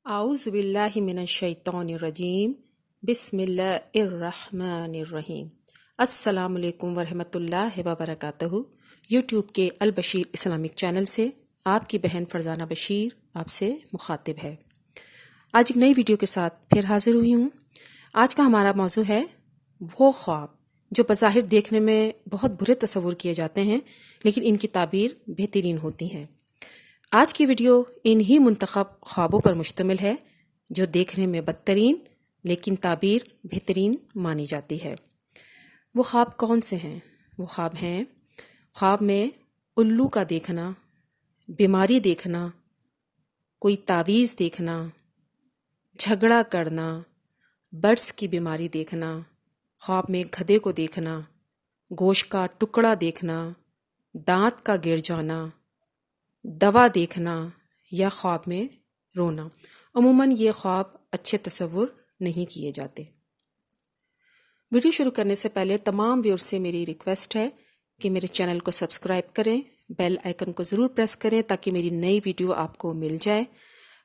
اعوذ باللہ من الشیطان الرجیم بسم اللہ الرحمن الرحیم۔ السلام علیکم ورحمۃ اللہ وبرکاتہ۔ یوٹیوب کے البشیر اسلامک چینل سے آپ کی بہن فرزانہ بشیر آپ سے مخاطب ہے۔ آج ایک نئی ویڈیو کے ساتھ پھر حاضر ہوئی ہوں۔ آج کا ہمارا موضوع ہے وہ خواب جو بظاہر دیکھنے میں بہت برے تصور کیے جاتے ہیں لیکن ان کی تعبیر بہترین ہوتی ہیں۔ آج کی ویڈیو انہی منتخب خوابوں پر مشتمل ہے جو دیکھنے میں بدترین لیکن تعبیر بہترین مانی جاتی ہے۔ وہ خواب کون سے ہیں؟ وہ خواب ہیں خواب میں الو کا دیکھنا، بیماری دیکھنا، کوئی تعویذ دیکھنا، جھگڑا کرنا، برڈز کی بیماری دیکھنا، خواب میں گدھے کو دیکھنا، گوشت کا ٹکڑا دیکھنا، دانت کا گر جانا، دوا دیکھنا یا خواب میں رونا۔ عموماً یہ خواب اچھے تصور نہیں کیے جاتے۔ ویڈیو شروع کرنے سے پہلے تمام ویورز سے میری ریکویسٹ ہے کہ میرے چینل کو سبسکرائب کریں، بیل آئیکن کو ضرور پریس کریں تاکہ میری نئی ویڈیو آپ کو مل جائے۔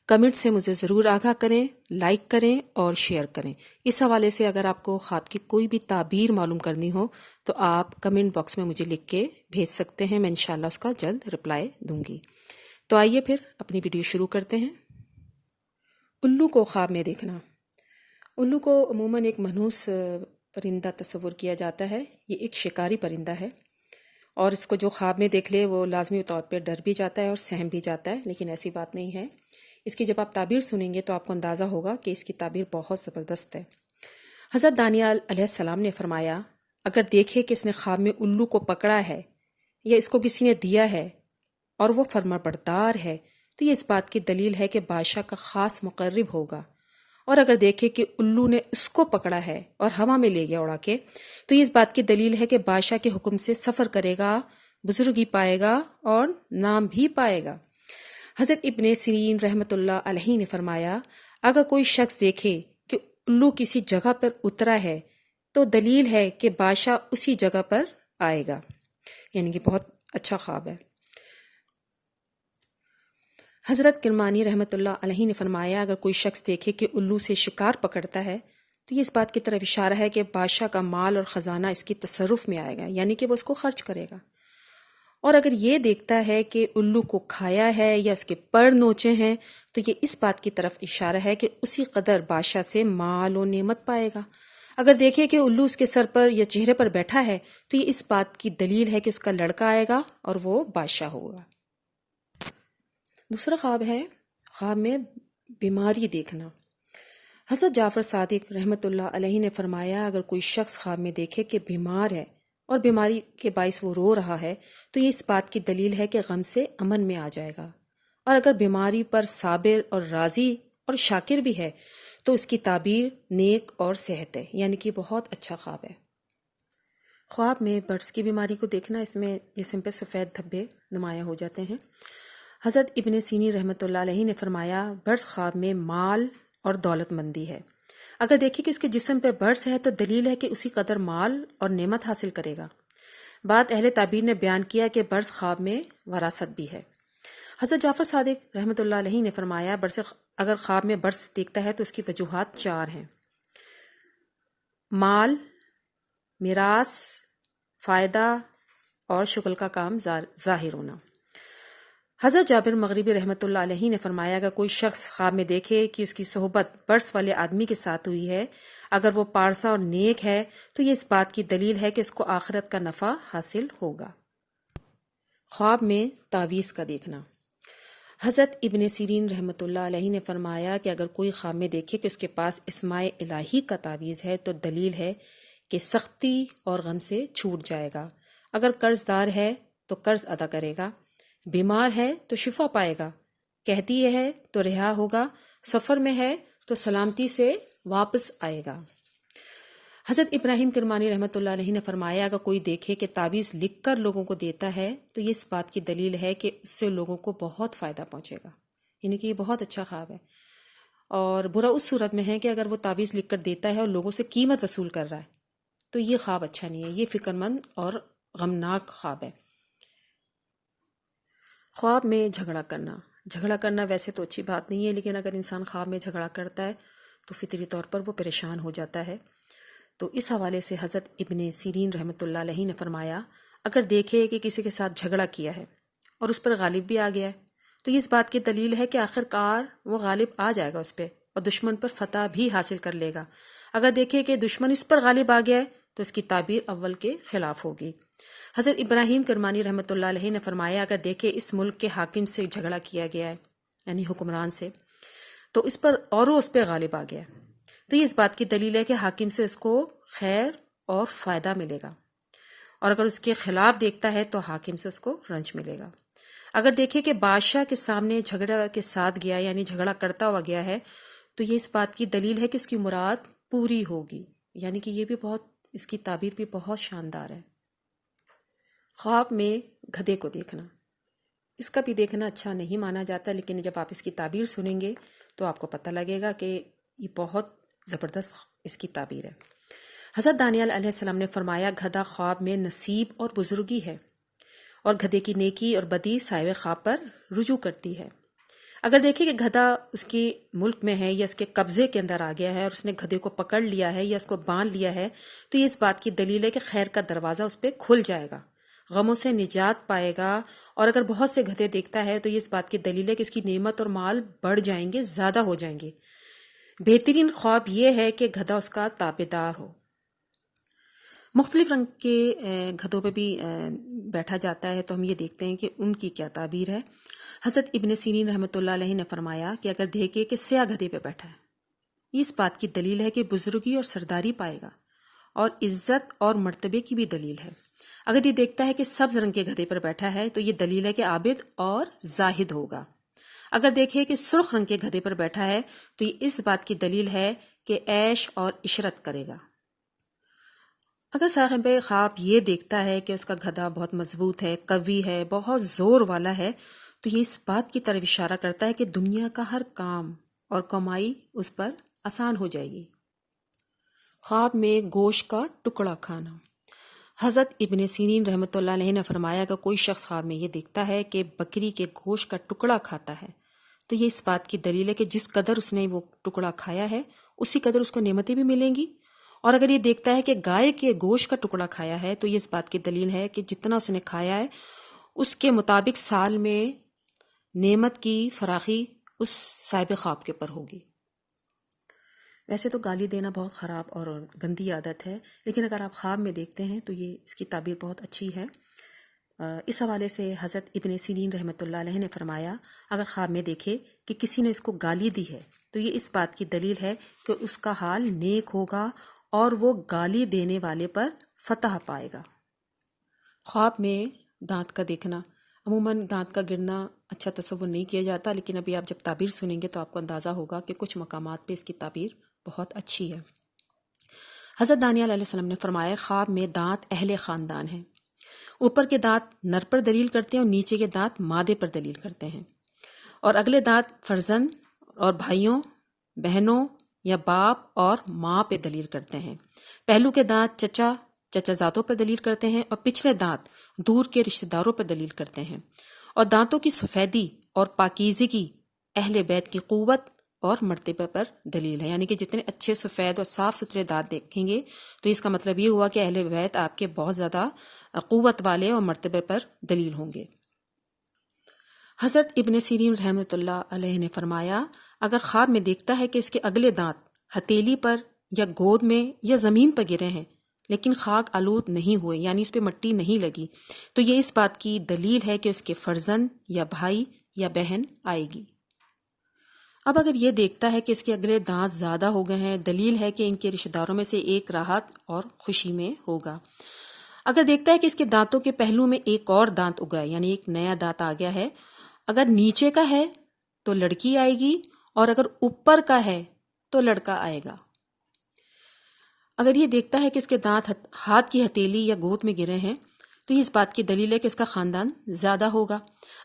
کمنٹ سے مجھے ضرور آگاہ کریں، لائک کریں اور شیئر کریں۔ اس حوالے سے اگر آپ کو خواب کی کوئی بھی تعبیر معلوم کرنی ہو تو آپ کمنٹ باکس میں مجھے لکھ کے بھیج سکتے ہیں، میں انشاءاللہ اس کا جلد رپلائی دوں گی۔ تو آئیے پھر اپنی ویڈیو شروع کرتے ہیں۔ الو کو خواب میں دیکھنا۔ الو کو عموماً ایک منحوس پرندہ تصور کیا جاتا ہے۔ یہ ایک شکاری پرندہ ہے اور اس کو جو خواب میں دیکھ لے وہ لازمی طور پہ ڈر بھی جاتا ہے اور سہم بھی جاتا ہے، لیکن ایسی بات نہیں ہے۔ اس کی جب آپ تعبیر سنیں گے تو آپ کو اندازہ ہوگا کہ اس کی تعبیر بہت زبردست ہے۔ حضرت دانیال علیہ السلام نے فرمایا، اگر دیکھے کہ اس نے خواب میں الو کو پکڑا ہے یا اس کو کسی نے دیا ہے اور وہ فرمانبردار ہے تو یہ اس بات کی دلیل ہے کہ بادشاہ کا خاص مقرب ہوگا، اور اگر دیکھے کہ الو نے اس کو پکڑا ہے اور ہوا میں لے گیا اڑا کے تو یہ اس بات کی دلیل ہے کہ بادشاہ کے حکم سے سفر کرے گا، بزرگی پائے گا اور نام بھی پائے گا۔ حضرت ابن سیرین رحمۃ اللہ علیہ نے فرمایا، اگر کوئی شخص دیکھے کہ الو کسی جگہ پر اترا ہے تو دلیل ہے کہ بادشاہ اسی جگہ پر آئے گا، یعنی کہ بہت اچھا خواب ہے۔ حضرت کرمانی رحمۃ اللہ علیہ نے فرمایا، اگر کوئی شخص دیکھے کہ الو سے شکار پکڑتا ہے تو یہ اس بات کی طرف اشارہ ہے کہ بادشاہ کا مال اور خزانہ اس کی تصرف میں آئے گا، یعنی کہ وہ اس کو خرچ کرے گا۔ اور اگر یہ دیکھتا ہے کہ الو کو کھایا ہے یا اس کے پر نوچے ہیں تو یہ اس بات کی طرف اشارہ ہے کہ اسی قدر بادشاہ سے مال و نعمت پائے گا۔ اگر دیکھے کہ الو اس کے سر پر یا چہرے پر بیٹھا ہے تو یہ اس بات کی دلیل ہے کہ اس کا لڑکا آئے گا اور وہ بادشاہ ہوگا۔ دوسرا خواب ہے خواب میں بیماری دیکھنا۔ حضرت جعفر صادق رحمۃ اللہ علیہ نے فرمایا، اگر کوئی شخص خواب میں دیکھے کہ بیمار ہے اور بیماری کے باعث وہ رو رہا ہے تو یہ اس بات کی دلیل ہے کہ غم سے امن میں آ جائے گا، اور اگر بیماری پر صابر اور راضی اور شاکر بھی ہے تو اس کی تعبیر نیک اور صحت ہے، یعنی کہ بہت اچھا خواب ہے۔ خواب میں برڈز کی بیماری کو دیکھنا، اس میں جسم پہ سفید دھبے نمایاں ہو جاتے ہیں۔ حضرت ابن سینی رحمۃ اللہ علیہ نے فرمایا، برڈز خواب میں مال اور دولت مندی ہے۔ اگر دیکھیں کہ اس کے جسم پہ برڈز ہے تو دلیل ہے کہ اسی قدر مال اور نعمت حاصل کرے گا۔ بعد اہل تعبیر نے بیان کیا کہ برڈز خواب میں وراثت بھی ہے۔ حضرت جعفر صادق رحمۃ اللہ علیہ نے فرمایا، اگر خواب میں برڈز دیکھتا ہے تو اس کی وجوہات 4 ہیں: مال، میراث، فائدہ اور شغل کا کام ظاہر ہونا۔ حضرت جابر مغربی رحمۃ اللہ علیہ نے فرمایا، اگر کوئی شخص خواب میں دیکھے کہ اس کی صحبت برس والے آدمی کے ساتھ ہوئی ہے، اگر وہ پارسا اور نیک ہے تو یہ اس بات کی دلیل ہے کہ اس کو آخرت کا نفع حاصل ہوگا۔ خواب میں تعویذ کا دیکھنا۔ حضرت ابن سیرین رحمۃ اللہ علیہ نے فرمایا کہ اگر کوئی خواب میں دیکھے کہ اس کے پاس اسماء الہی کا تعویذ ہے تو دلیل ہے کہ سختی اور غم سے چھوٹ جائے گا، اگر قرض دار ہے تو قرض ادا کرے گا، بیمار ہے تو شفا پائے گا، قحطی ہے تو رہا ہوگا، سفر میں ہے تو سلامتی سے واپس آئے گا۔ حضرت ابراہیم کرمانی رحمۃ اللہ علیہ نے فرمایا، اگر کوئی دیکھے کہ تعویذ لکھ کر لوگوں کو دیتا ہے تو یہ اس بات کی دلیل ہے کہ اس سے لوگوں کو بہت فائدہ پہنچے گا، یعنی کہ یہ بہت اچھا خواب ہے۔ اور برا اس صورت میں ہے کہ اگر وہ تعویذ لکھ کر دیتا ہے اور لوگوں سے قیمت وصول کر رہا ہے تو یہ خواب اچھا نہیں ہے، یہ فکر مند اور غمناک خواب ہے۔ خواب میں جھگڑا کرنا۔ جھگڑا کرنا ویسے تو اچھی بات نہیں ہے، لیکن اگر انسان خواب میں جھگڑا کرتا ہے تو فطری طور پر وہ پریشان ہو جاتا ہے۔ تو اس حوالے سے حضرت ابن سیرین رحمۃ اللہ علیہ نے فرمایا، اگر دیکھے کہ کسی کے ساتھ جھگڑا کیا ہے اور اس پر غالب بھی آ گیا ہے تو یہ اس بات کی دلیل ہے کہ آخر کار وہ غالب آ جائے گا اس پہ اور دشمن پر فتح بھی حاصل کر لے گا۔ اگر دیکھے کہ دشمن اس پر غالب آ گیا ہے تو اس کی تعبیر اول کے خلاف ہوگی۔ حضرت ابراہیم کرمانی رحمۃ اللہ علیہ نے فرمایا، اگر دیکھے اس ملک کے حاکم سے جھگڑا کیا گیا ہے، یعنی حکمران سے، تو اس پر اور وہ اس پہ غالب آ گیا تو یہ اس بات کی دلیل ہے کہ حاکم سے اس کو خیر اور فائدہ ملے گا، اور اگر اس کے خلاف دیکھتا ہے تو حاکم سے اس کو رنج ملے گا۔ اگر دیکھے کہ بادشاہ کے سامنے جھگڑا کے ساتھ گیا، یعنی جھگڑا کرتا ہوا گیا ہے، تو یہ اس بات کی دلیل ہے کہ اس کی مراد پوری ہوگی، یعنی کہ یہ بھی بہت، اس کی تعبیر بھی بہت شاندار ہے۔ خواب میں گدھے کو دیکھنا، اس کا بھی دیکھنا اچھا نہیں مانا جاتا، لیکن جب آپ اس کی تعبیر سنیں گے تو آپ کو پتہ لگے گا کہ یہ بہت زبردست اس کی تعبیر ہے۔ حضرت دانیال علیہ السلام نے فرمایا، گدھا خواب میں نصیب اور بزرگی ہے، اور گدھے کی نیکی اور بدی صاحب خواب پر رجوع کرتی ہے۔ اگر دیکھیں کہ گدھا اس کے ملک میں ہے یا اس کے قبضے کے اندر آ گیا ہے اور اس نے گدھے کو پکڑ لیا ہے یا اس کو باندھ لیا ہے، تو یہ اس بات کی دلیل ہے کہ خیر کا دروازہ اس پہ کھل جائے گا، غموں سے نجات پائے گا۔ اور اگر بہت سے گدھے دیکھتا ہے تو یہ اس بات کی دلیل ہے کہ اس کی نعمت اور مال بڑھ جائیں گے، زیادہ ہو جائیں گے۔ بہترین خواب یہ ہے کہ گدھا اس کا تابعدار ہو۔ مختلف رنگ کے گدھوں پہ بھی بیٹھا جاتا ہے، تو ہم یہ دیکھتے ہیں کہ ان کی کیا تعبیر ہے۔ حضرت ابن سیرین رحمۃ اللہ علیہ نے فرمایا کہ اگر دیکھے کہ سیاہ گدھے پہ بیٹھا ہے، یہ اس بات کی دلیل ہے کہ بزرگی اور سرداری پائے گا، اور عزت اور مرتبے کی بھی دلیل ہے۔ اگر یہ دیکھتا ہے کہ سبز رنگ کے گدھے پر بیٹھا ہے تو یہ دلیل ہے کہ عابد اور زاہد ہوگا۔ اگر دیکھے کہ سرخ رنگ کے گدھے پر بیٹھا ہے تو یہ اس بات کی دلیل ہے کہ عیش اور عشرت کرے گا۔ اگر صاحب خواب یہ دیکھتا ہے کہ اس کا گدھا بہت مضبوط ہے، قوی ہے، بہت زور والا ہے، تو یہ اس بات کی طرف اشارہ کرتا ہے کہ دنیا کا ہر کام اور کمائی اس پر آسان ہو جائے گی۔ خواب میں گوشت کا ٹکڑا کھانا، حضرت ابن سیرین رحمۃ اللہ علیہ نے فرمایا کہ کوئی شخص خواب میں یہ دیکھتا ہے کہ بکری کے گوشت کا ٹکڑا کھاتا ہے تو یہ اس بات کی دلیل ہے کہ جس قدر اس نے وہ ٹکڑا کھایا ہے اسی قدر اس کو نعمتیں بھی ملیں گی۔ اور اگر یہ دیکھتا ہے کہ گائے کے گوشت کا ٹکڑا کھایا ہے تو یہ اس بات کی دلیل ہے کہ جتنا اس نے کھایا ہے اس کے مطابق سال میں نعمت کی فراخی اس صاحب خواب کے پر ہوگی۔ ویسے تو گالی دینا بہت خراب اور گندی عادت ہے، لیکن اگر آپ خواب میں دیکھتے ہیں تو یہ اس کی تعبیر بہت اچھی ہے۔ اس حوالے سے حضرت ابن سیرین رحمۃ اللہ علیہ نے فرمایا، اگر خواب میں دیکھے کہ کسی نے اس کو گالی دی ہے تو یہ اس بات کی دلیل ہے کہ اس کا حال نیک ہوگا اور وہ گالی دینے والے پر فتح پائے گا۔ خواب میں دانت کا دیکھنا، عموماً دانت کا گرنا اچھا تصور نہیں کیا جاتا، لیکن ابھی آپ جب تعبیر سنیں گے تو آپ کو اندازہ ہوگا کہ کچھ مقامات پہ اس کی تعبیر بہت اچھی ہے۔ حضرت دانیال علیہ السلام نے فرمایا، خواب میں دانت اہل خاندان ہیں، اوپر کے دانت نر پر دلیل کرتے ہیں اور نیچے کے دانت مادے پر دلیل کرتے ہیں، اور اگلے دانت فرزند اور بھائیوں، بہنوں یا باپ اور ماں پہ دلیل کرتے ہیں، پہلو کے دانت چچا زادوں پر دلیل کرتے ہیں، اور پچھلے دانت دور کے رشتہ داروں پر دلیل کرتے ہیں، اور دانتوں کی سفیدی اور پاکیزگی اہل بیت کی قوت اور مرتبہ پر دلیل ہے، یعنی کہ جتنے اچھے سفید اور صاف ستھرے دانت دیکھیں گے تو اس کا مطلب یہ ہوا کہ اہل بیت آپ کے بہت زیادہ قوت والے اور مرتبہ پر دلیل ہوں گے۔ حضرت ابن سیرین رحمۃ اللہ علیہ نے فرمایا، اگر خواب میں دیکھتا ہے کہ اس کے اگلے دانت ہتھیلی پر یا گود میں یا زمین پر گرے ہیں لیکن خاک آلود نہیں ہوئے، یعنی اس پہ مٹی نہیں لگی، تو یہ اس بات کی دلیل ہے کہ اس کے فرزند یا بھائی یا بہن آئے گی۔ اب اگر یہ دیکھتا ہے کہ اس کے اگلے دانت زیادہ ہو گئے ہیں، دلیل ہے کہ ان کے رشتہ داروں میں سے ایک راحت اور خوشی میں ہوگا۔ اگر دیکھتا ہے کہ اس کے دانتوں کے پہلو میں ایک اور دانت اگا ہے، یعنی ایک نیا دانت آ گیا ہے، اگر نیچے کا ہے تو لڑکی آئے گی، اور اگر اوپر کا ہے تو لڑکا آئے گا۔ اگر یہ دیکھتا ہے کہ اس کے دانت ہاتھ کی ہتھیلی یا گود میں گرے ہیں تو یہ اس بات کی دلیل ہے کہ اس کا خاندان زیادہ ہوگا۔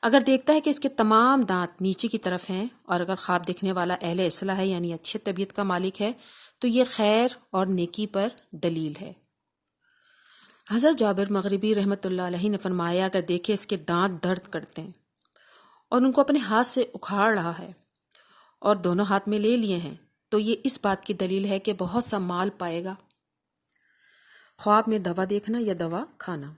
اگر دیکھتا ہے کہ اس کے تمام دانت نیچے کی طرف ہیں، اور اگر خواب دیکھنے والا اہل اصلاح ہے یعنی اچھے طبیعت کا مالک ہے، تو یہ خیر اور نیکی پر دلیل ہے۔ حضرت جابر مغربی رحمۃ اللہ علیہ نے فرمایا، اگر دیکھے اس کے دانت درد کرتے ہیں اور ان کو اپنے ہاتھ سے اکھاڑ رہا ہے اور دونوں ہاتھ میں لے لیے ہیں، تو یہ اس بات کی دلیل ہے کہ بہت سا مال پائے گا۔ خواب میں دوا دیکھنا یا دوا کھانا۔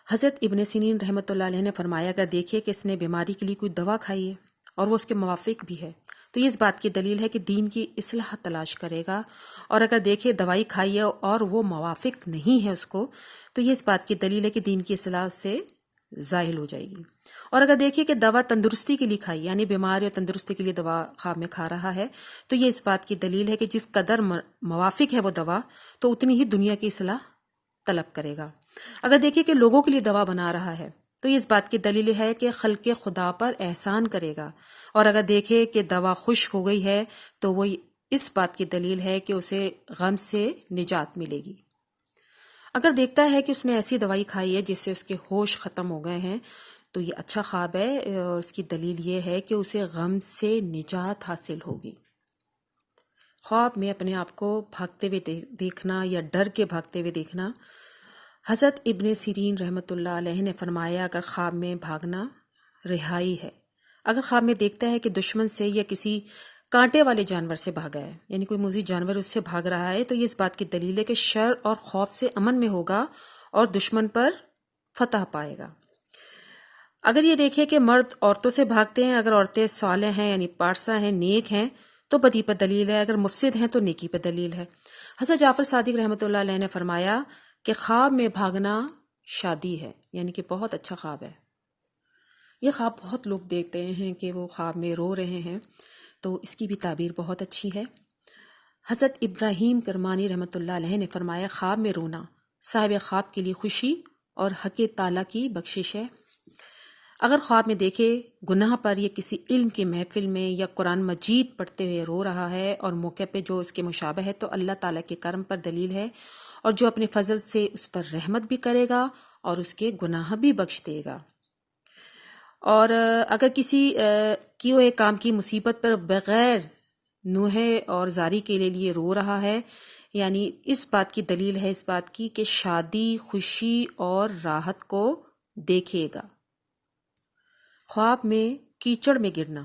حضرت ابن سیرین رحمۃ اللہ علیہ نے فرمایا، اگر دیکھے کہ اس نے بیماری کے لیے کوئی دوا کھائی ہے اور وہ اس کے موافق بھی ہے تو یہ اس بات کی دلیل ہے کہ دین کی اصلاح تلاش کرے گا، اور اگر دیکھے دوائی کھائی ہے اور وہ موافق نہیں ہے اس کو، تو یہ اس بات کی دلیل ہے کہ دین کی اصلاح اس سے زائل ہو جائے گی۔ اور اگر دیکھیے کہ دوا تندرستی کے لیے کھائی، یعنی بیماری اور تندرستی کے لیے دوا خواب میں کھا رہا ہے، تو یہ اس بات کی دلیل ہے کہ جس قدر موافق ہے وہ دوا، تو اتنی ہی دنیا کی اصلاح طلب کرے گا۔ اگر دیکھیے کہ لوگوں کے لیے دوا بنا رہا ہے تو یہ اس بات کی دلیل ہے کہ خلق خدا پر احسان کرے گا، اور اگر دیکھے کہ دوا خشک ہو گئی ہے تو وہ اس بات کی دلیل ہے کہ اسے غم سے نجات ملے گی۔ اگر دیکھتا ہے کہ اس نے ایسی دوائی کھائی ہے جس سے اس کے ہوش ختم ہو گئے ہیں تو یہ اچھا خواب ہے، اور اس کی دلیل یہ ہے کہ اسے غم سے نجات حاصل ہوگی۔ خواب میں اپنے آپ کو بھاگتے ہوئے دیکھنا یا ڈر کے بھاگتے ہوئے دیکھنا۔ حضرت ابن سیرین رحمۃ اللہ علیہ نے فرمایا، اگر خواب میں بھاگنا رہائی ہے، اگر خواب میں دیکھتا ہے کہ دشمن سے یا کسی کانٹے والے جانور سے بھاگا ہے، یعنی کوئی موذی جانور اس سے بھاگ رہا ہے، تو یہ اس بات کی دلیل ہے کہ شر اور خوف سے امن میں ہوگا اور دشمن پر فتح پائے گا۔ اگر یہ دیکھے کہ مرد عورتوں سے بھاگتے ہیں، اگر عورتیں صالح ہیں یعنی پارسا ہیں، نیک ہیں، تو بدی پر دلیل ہے، اگر مفسد ہیں تو نیکی پر دلیل ہے۔ حضرت جعفر صادق رحمۃ اللہ علیہ نے فرمایا کہ خواب میں بھاگنا شادی ہے، یعنی کہ بہت اچھا خواب ہے۔ یہ خواب بہت لوگ دیکھتے ہیں کہ وہ خواب میں رو رہے ہیں، تو اس کی بھی تعبیر بہت اچھی ہے۔ حضرت ابراہیم کرمانی رحمۃ اللہ علیہ نے فرمایا، خواب میں رونا صاحب خواب کے لیے خوشی اور حق تعالیٰ کی بخشش ہے۔ اگر خواب میں دیکھے گناہ پر یا کسی علم کی محفل میں یا قرآن مجید پڑھتے ہوئے رو رہا ہے اور موقع پہ جو اس کے مشابہ ہے، تو اللہ تعالیٰ کے کرم پر دلیل ہے، اور جو اپنے فضل سے اس پر رحمت بھی کرے گا اور اس کے گناہ بھی بخش دے گا۔ اور اگر کسی کیے ہوئے کام کی مصیبت پر بغیر نوحے اور زاری کے لیے رو رہا ہے، یعنی اس بات کی دلیل ہے اس بات کی کہ شادی، خوشی اور راحت کو دیکھے گا۔ خواب میں کیچڑ میں گرنا۔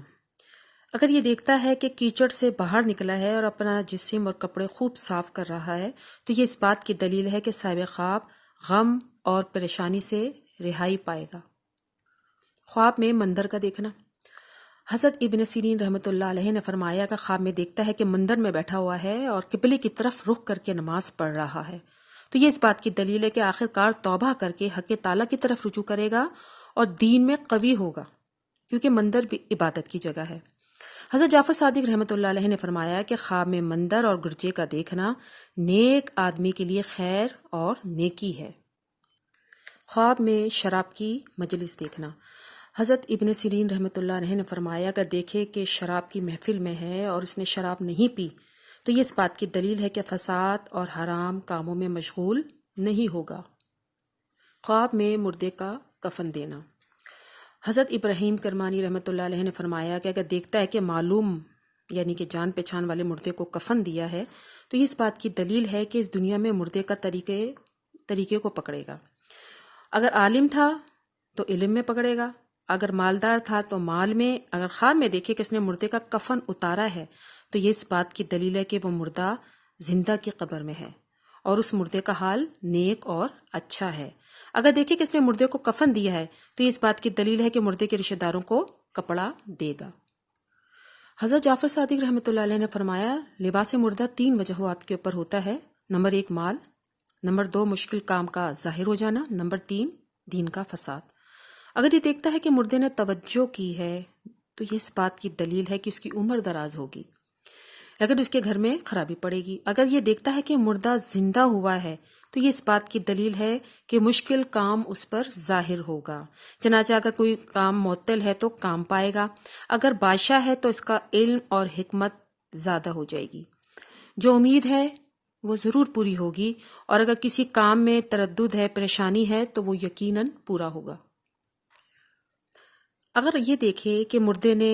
اگر یہ دیکھتا ہے کہ کیچڑ سے باہر نکلا ہے اور اپنا جسم اور کپڑے خوب صاف کر رہا ہے، تو یہ اس بات کی دلیل ہے کہ صاحب خواب غم اور پریشانی سے رہائی پائے گا۔ خواب میں مندر کا دیکھنا۔ حضرت ابن سیرین رحمۃ اللہ علیہ نے فرمایا کہ خواب میں دیکھتا ہے کہ مندر میں بیٹھا ہوا ہے اور قبلے کی طرف رخ کر کے نماز پڑھ رہا ہے، تو یہ اس بات کی دلیل ہے کہ آخر کار توبہ کر کے حق تعالیٰ کی طرف رجوع کرے گا اور دین میں قوی ہوگا، کیونکہ مندر بھی عبادت کی جگہ ہے۔ حضرت جعفر صادق رحمۃ اللہ علیہ نے فرمایا کہ خواب میں مندر اور گرجے کا دیکھنا نیک آدمی کے لیے خیر اور نیکی ہے۔ خواب میں شراب کی مجلس دیکھنا۔ حضرت ابن سیرین رحمۃ اللہ علیہ نے فرمایا کہ دیکھے کہ شراب کی محفل میں ہے اور اس نے شراب نہیں پی، تو یہ اس بات کی دلیل ہے کہ فساد اور حرام کاموں میں مشغول نہیں ہوگا۔ خواب میں مردے کا کفن دینا۔ حضرت ابراہیم کرمانی رحمۃ اللہ علیہ نے فرمایا کہ اگر دیکھتا ہے کہ معلوم یعنی کہ جان پہچان والے مردے کو کفن دیا ہے، تو یہ اس بات کی دلیل ہے کہ اس دنیا میں مردے کا طریقے کو پکڑے گا۔ اگر عالم تھا تو علم میں پکڑے گا، اگر مالدار تھا تو مال میں۔ اگر خواب میں دیکھے کہ اس نے مردے کا کفن اتارا ہے، تو یہ اس بات کی دلیل ہے کہ وہ مردہ زندہ کی قبر میں ہے اور اس مردے کا حال نیک اور اچھا ہے۔ اگر دیکھے کہ اس نے مردے کو کفن دیا ہے، تو یہ اس بات کی دلیل ہے کہ مردے کے رشتہ داروں کو کپڑا دے گا۔ حضرت جعفر صادق رحمۃ اللہ علیہ نے فرمایا، لباس مردہ 3 وجوہات کے اوپر ہوتا ہے۔ نمبر 1 مال، نمبر 2 مشکل کام کا ظاہر ہو جانا، نمبر 3 دین کا فساد۔ اگر یہ دیکھتا ہے کہ مردے نے توجہ کی ہے، تو یہ اس بات کی دلیل ہے کہ اس کی عمر دراز ہوگی، لیکن اس کے گھر میں خرابی پڑے گی۔ اگر یہ دیکھتا ہے کہ مردہ زندہ ہوا ہے، تو یہ اس بات کی دلیل ہے کہ مشکل کام اس پر ظاہر ہوگا۔ چنانچہ اگر کوئی کام معطل ہے تو کام پائے گا، اگر بادشاہ ہے تو اس کا علم اور حکمت زیادہ ہو جائے گی، جو امید ہے وہ ضرور پوری ہوگی، اور اگر کسی کام میں تردد ہے، پریشانی ہے، تو وہ یقیناً پورا ہوگا۔ اگر یہ دیکھے کہ مردے نے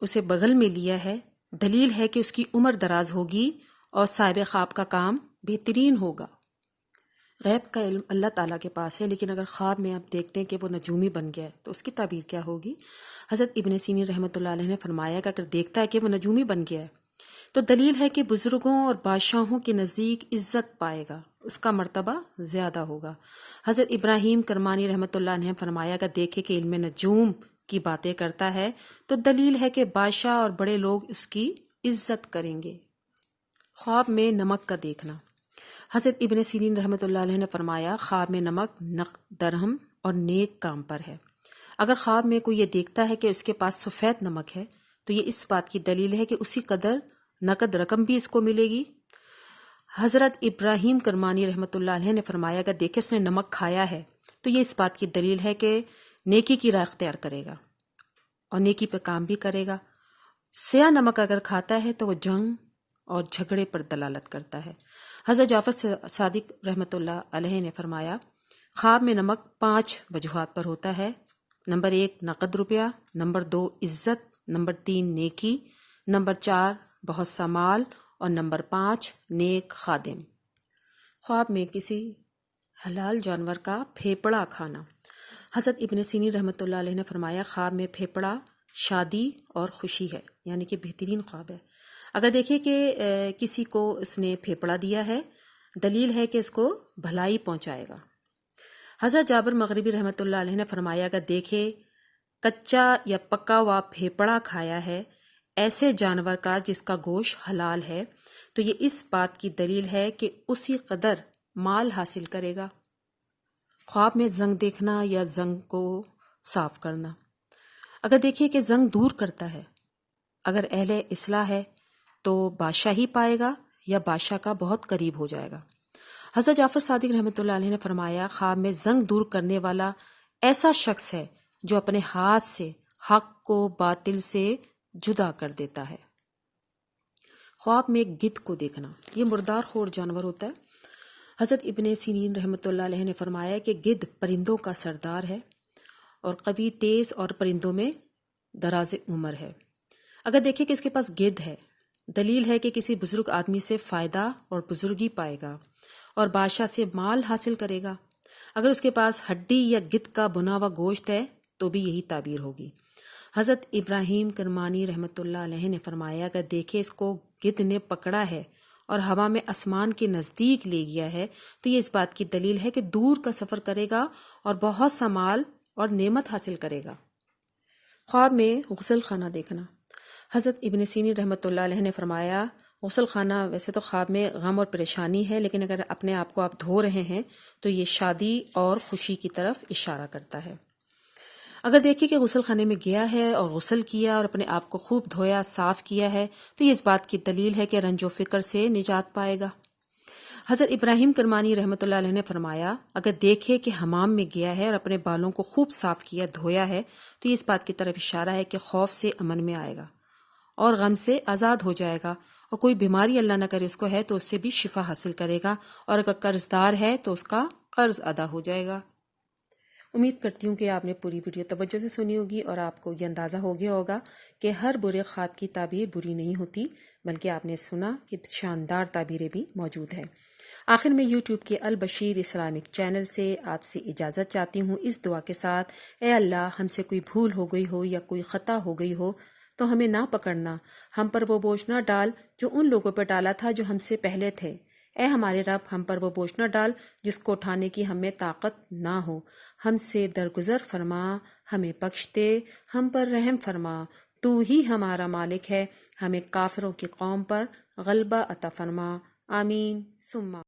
اسے بغل میں لیا ہے، دلیل ہے کہ اس کی عمر دراز ہوگی اور صاحب خواب کا کام بہترین ہوگا۔ غیب کا علم اللہ تعالیٰ کے پاس ہے، لیکن اگر خواب میں آپ دیکھتے ہیں کہ وہ نجومی بن گیا ہے تو اس کی تعبیر کیا ہوگی؟ حضرت ابن سیرین رحمۃ اللہ علیہ نے فرمایا کہ اگر دیکھتا ہے کہ وہ نجومی بن گیا ہے تو دلیل ہے کہ بزرگوں اور بادشاہوں کے نزدیک عزت پائے گا، اس کا مرتبہ زیادہ ہوگا۔ حضرت ابراہیم کرمانی رحمۃ اللہ نے فرمایا کہ دیکھے کہ علم نجوم کی باتیں کرتا ہے تو دلیل ہے کہ بادشاہ اور بڑے لوگ اس کی عزت کریں گے۔ خواب میں نمک کا دیکھنا۔ حضرت ابن سیرین رحمۃ اللہ علیہ نے فرمایا خواب میں نمک نقد درہم اور نیک کام پر ہے۔ اگر خواب میں کوئی یہ دیکھتا ہے کہ اس کے پاس سفید نمک ہے تو یہ اس بات کی دلیل ہے کہ اسی قدر نقد رقم بھی اس کو ملے گی۔ حضرت ابراہیم کرمانی رحمۃ اللہ علیہ نے فرمایا کہ دیکھے اس نے نمک کھایا ہے تو یہ اس بات کی دلیل ہے کہ نیکی کی راہ اختیار کرے گا اور نیکی پہ کام بھی کرے گا۔ سیاہ نمک اگر کھاتا ہے تو وہ جنگ اور جھگڑے پر دلالت کرتا ہے۔ حضرت جعفر صادق رحمۃ اللہ علیہ نے فرمایا خواب میں نمک 5 وجوہات پر ہوتا ہے۔ نمبر 1 نقد روپیہ، نمبر 2 عزت، نمبر 3 نیکی، نمبر 4 بہت سا مال اور نمبر 5 نیک خادم۔ خواب میں کسی حلال جانور کا پھیپڑا کھانا۔ حضرت ابن سیرین رحمۃ اللہ علیہ نے فرمایا خواب میں پھیپڑا شادی اور خوشی ہے، یعنی کہ بہترین خواب ہے۔ اگر دیکھیں کہ کسی کو اس نے پھیپڑا دیا ہے، دلیل ہے کہ اس کو بھلائی پہنچائے گا۔ حضرت جابر مغربی رحمۃ اللہ علیہ نے فرمایا اگر دیکھے کچا یا پکا ہوا پھیپڑا کھایا ہے ایسے جانور کا جس کا گوشت حلال ہے تو یہ اس بات کی دلیل ہے کہ اسی قدر مال حاصل کرے گا۔ خواب میں زنگ دیکھنا یا زنگ کو صاف کرنا۔ اگر دیکھیے کہ زنگ دور کرتا ہے، اگر اہل اصلاح ہے تو بادشاہ ہی پائے گا یا بادشاہ کا بہت قریب ہو جائے گا۔ حضرت جعفر صادق رحمۃ اللہ علیہ نے فرمایا خواب میں زنگ دور کرنے والا ایسا شخص ہے جو اپنے ہاتھ سے حق کو باطل سے جدا کر دیتا ہے۔ خواب میں گدھ کو دیکھنا، یہ مردار خور جانور ہوتا ہے۔ حضرت ابن سیرین رحمۃ اللہ علیہ نے فرمایا کہ گدھ پرندوں کا سردار ہے اور قوی تیز اور پرندوں میں دراز عمر ہے۔ اگر دیکھیں کہ اس کے پاس گدھ ہے، دلیل ہے کہ کسی بزرگ آدمی سے فائدہ اور بزرگی پائے گا اور بادشاہ سے مال حاصل کرے گا۔ اگر اس کے پاس ہڈی یا گدھ کا بنا ہوا گوشت ہے تو بھی یہی تعبیر ہوگی۔ حضرت ابراہیم کرمانی رحمۃ اللہ علیہ نے فرمایا اگر دیکھے اس کو گدھ نے پکڑا ہے اور ہوا میں آسمان کے نزدیک لے گیا ہے تو یہ اس بات کی دلیل ہے کہ دور کا سفر کرے گا اور بہت سا مال اور نعمت حاصل کرے گا۔ خواب میں غسل خانہ دیکھنا۔ حضرت ابن سیرین رحمۃ اللہ علیہ نے فرمایا غسل خانہ ویسے تو خواب میں غم اور پریشانی ہے، لیکن اگر اپنے آپ کو آپ دھو رہے ہیں تو یہ شادی اور خوشی کی طرف اشارہ کرتا ہے۔ اگر دیکھیں کہ غسل خانے میں گیا ہے اور غسل کیا اور اپنے آپ کو خوب دھویا صاف کیا ہے تو یہ اس بات کی دلیل ہے کہ رنج و فکر سے نجات پائے گا۔ حضرت ابراہیم کرمانی رحمۃ اللہ علیہ نے فرمایا اگر دیکھے کہ حمام میں گیا ہے اور اپنے بالوں کو خوب صاف کیا دھویا ہے تو یہ اس بات کی طرف اشارہ ہے کہ خوف سے امن میں آئے گا اور غم سے آزاد ہو جائے گا، اور کوئی بیماری اللہ نہ کرے اس کو ہے تو اس سے بھی شفا حاصل کرے گا، اور اگر قرض دار ہے تو اس کا قرض ادا ہو جائے گا۔ امید کرتی ہوں کہ آپ نے پوری ویڈیو توجہ سے سنی ہوگی اور آپ کو یہ اندازہ ہو گیا ہوگا کہ ہر برے خواب کی تعبیر بری نہیں ہوتی، بلکہ آپ نے سنا کہ شاندار تعبیریں بھی موجود ہیں۔ آخر میں یوٹیوب کے البشیر اسلامک چینل سے آپ سے اجازت چاہتی ہوں اس دعا کے ساتھ، اے اللہ ہم سے کوئی بھول ہو گئی ہو یا کوئی خطا ہو گئی ہو تو ہمیں نہ پکڑنا، ہم پر وہ بوجھ نہ ڈال جو ان لوگوں پر ڈالا تھا جو ہم سے پہلے تھے۔ اے ہمارے رب ہم پر وہ بوجھ نہ ڈال جس کو اٹھانے کی ہمیں طاقت نہ ہو، ہم سے درگزر فرما، ہمیں بخش دے، ہم پر رحم فرما، تو ہی ہمارا مالک ہے، ہمیں کافروں کی قوم پر غلبہ عطا فرما، آمین ثم